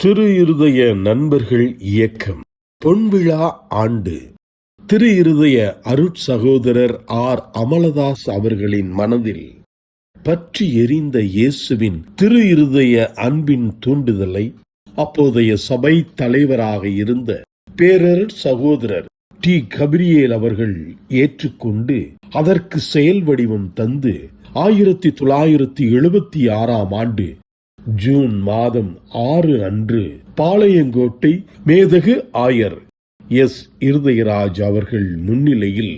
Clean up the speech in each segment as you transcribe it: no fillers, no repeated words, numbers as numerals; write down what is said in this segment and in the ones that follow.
திரு இருதய நண்பர்கள் இயக்கம் பொன்விழா ஆண்டு. திரு இருதய அருட்சகோதரர் ஆர் அமலதாஸ் அவர்களின் மனதில் பற்றி எரிந்த இயேசுவின் திரு இருதய அன்பின் தூண்டுதலை அப்போதைய சபை தலைவராக இருந்த பேரருட் சகோதரர் டி கபிரியேல் அவர்கள் ஏற்றுக்கொண்டு அதற்கு செயல் வடிவம் தந்து 1976 ஆண்டு ஜூன் மாதம் 6 அன்று பாளையங்கோட்டை மேதகு ஆயர் எஸ் இருதயராஜ் அவர்கள் முன்னிலையில்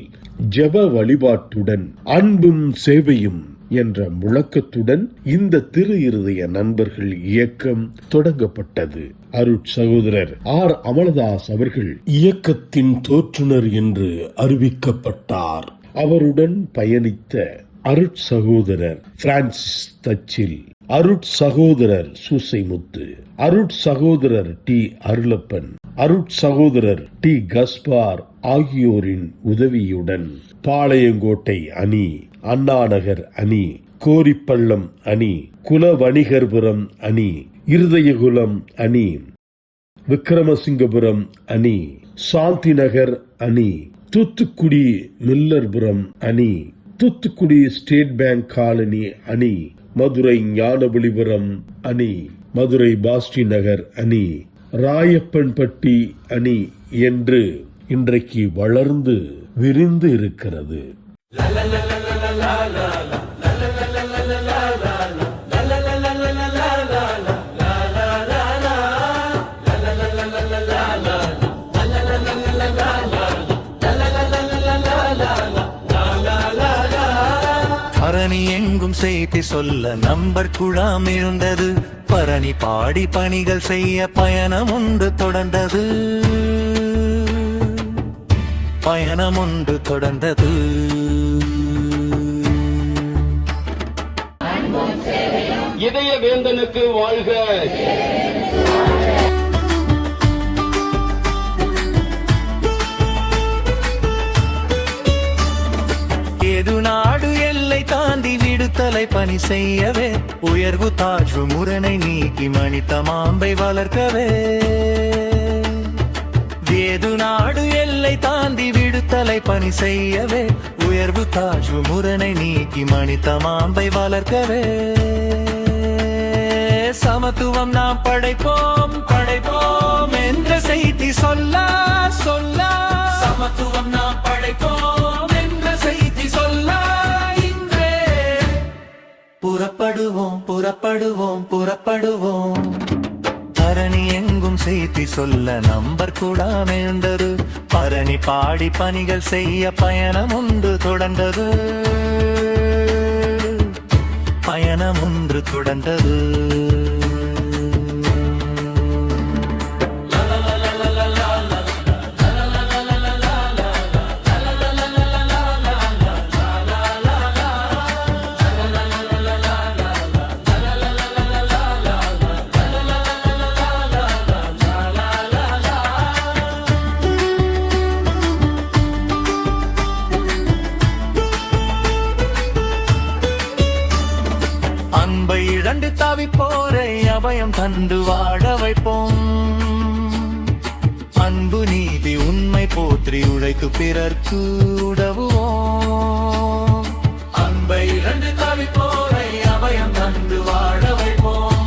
ஜெப வழிபாட்டுடன் அன்பும் சேவையும் என்ற முழக்கத்துடன் இந்த திரு இருதய நண்பர்கள் இயக்கம் தொடங்கப்பட்டது. அருட்சகோதரர் ஆர் அமலதாஸ் அவர்கள் இயக்கத்தின் தோற்றுனர் என்று அறிவிக்கப்பட்டார். அவருடன் பயணித்த அருட்சகோதரர் பிரான்சிஸ் தச்சில், அருட்சகோதரர் சூசைமுத்து, அருட்சகோதரர் டி அருளப்பன், அருட்சகோதரர் டி கஸ்பார் ஆகியோரின் உதவியுடன் பாளையங்கோட்டை அணி, அண்ணாநகர் அணி, கோரிப்பள்ளம் அணி, குலவணிகர்புரம் அணி, இருதயகுலம் அணி, விக்கிரமசிங்கபுரம் அணி, சாந்தி நகர் அணி, தூத்துக்குடி மில்லர்புரம் அணி, தூத்துக்குடி ஸ்டேட் பேங்க் காலனி அணி, மதுரை ஞானபுலிபுரம் அணி, மதுரை பாஸ்டி நகர் அணி, ராயப்பன்பட்டி அணி என்று இன்றைக்கு வளர்ந்து விரிந்து இருக்கிறது. பரணி எங்கும் செய்தி சொல்ல நம்பர் குழாம் இருந்தது. பரணி பாடி பணிகள் செய்ய பயணம் ஒன்று தொடர்ந்தது. பயணம் ஒன்று தொடர்ந்தது. இதய வேந்தனுக்கு வாழ்க. ஏது நாடு எல்லை தாண்டி விடுதலை பணி செய்யவே, உயர்வு தாழ்வு முரணை நீக்கி மனித மாம்பை வளர்க்கவே. ஏது நாடு எல்லை தாண்டி விடுதலை பணி செய்யவே, உயர்வு தாழ்வு முரணை நீக்கி மனித மாம்பை வளர்க்கவே. சமத்துவம் நாம் படைப்போம் படைப்போம் என்ற செய்தி சொல்ல சொல்ல, சமத்துவம் நாம் படைப்போம் என்ற செய்தி சொல்ல இன்றே புறப்படுவோம் புறப்படுவோம் புறப்படுவோம். பரணி எங்கும் செய்தி சொல்ல நம்பர் கூட நேர்ந்தது. பரணி பாடி பணிகள் செய்ய பயணம் ஒன்று தொடர்ந்தது. பயணம் ஒன்று தொடர்ந்தது. அன்பை இழந்து தவிப்போரை அபயம் தந்து வாழ வைப்போம். அன்பு நீதி உண்மை போற்றி உழைத்து பிறர்க்கு உதவுவோம். அன்பை இழந்து தவிப்போரை அபயம் தந்து வாழ வைப்போம்.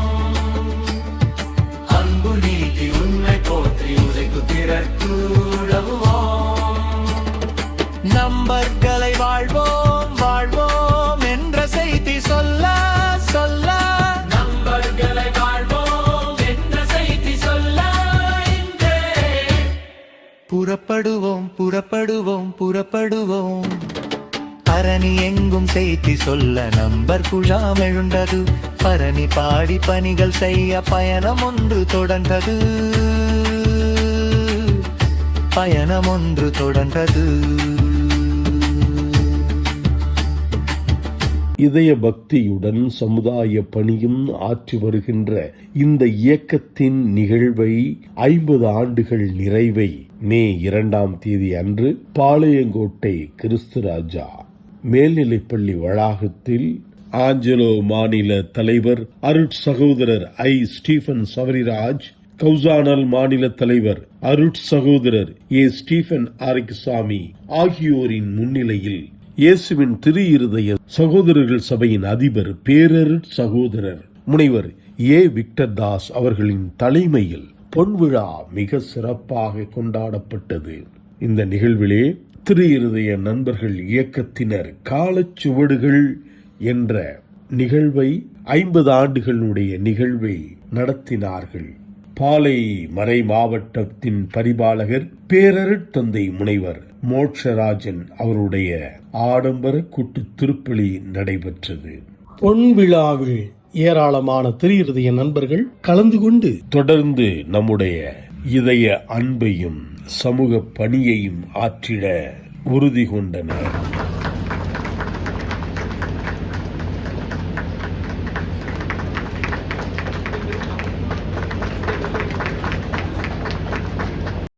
அன்பு நீதி உண்மை போற்றி உழைத்து பிறர்க்கு உதவுவோம். நம்பர்களை வாழ்வோம் வாழ்வோம் என்ற செய்தி சொல்ல சொல்ல, நம்பர்களை வாழ்வோம் என்ற செய்தி சொல்ல இன்றே புறப்படுவோம் புறப்படுவோம் புறப்படுவோம். பரணி எங்கும் செய்தி சொல்ல நம்பர் குழாம் எழுந்தது. பரணி பாடி பணிகள் செய்ய பயணம் ஒன்று தொடர்ந்தது. பயணம் ஒன்று தொடர்ந்தது. இதய பக்தியுடன் சமுதாய பணியும் ஆற்றி வருகின்ற இந்த இயக்கத்தின் நிகழ்வை 50 ஆண்டுகள் நிறைவை மே 2 அன்று பாளையங்கோட்டை கிறிஸ்துராஜா மேல்நிலைப்பள்ளி வளாகத்தில் ஆஞ்சலோ மாநில தலைவர் அருட் சகோதரர் ஐ ஸ்டீபன் சவரிராஜ், கௌசானல் மாநில தலைவர் அருட் சகோதரர் ஏ ஸ்டீபன் ஆரிக்சாமி ஆகியோரின் முன்னிலையில் இயேசுவின் திரு இருதய சகோதரர்கள் சபையின் அதிபர் பேரருட் சகோதரர் முனைவர் ஏ விக்டர் தாஸ் அவர்களின் தலைமையில் பொன்விழா மிக சிறப்பாக கொண்டாடப்பட்டது. இந்த நிகழ்விலே திரு இருதய நண்பர்கள் இயக்கத்தினர் காலச்சுவடுகள் என்ற நிகழ்வை 50 ஆண்டுகளுடைய நிகழ்வை நடத்தினார்கள். பாலை மறை மாவட்டத்தின் பரிபாலகர் பேரருட் தந்தை முனைவர் மோட்சராஜன் அவருடைய ஆடம்பர கூட்டு திருப்பலி நடைபெற்றது. பொன்விழாவில் ஏராளமான திரு இருதய நண்பர்கள் கலந்து கொண்டு தொடர்ந்து நம்முடைய இதய அன்பையும் சமூக பணியையும் ஆற்றிட உறுதி கொண்டனர்.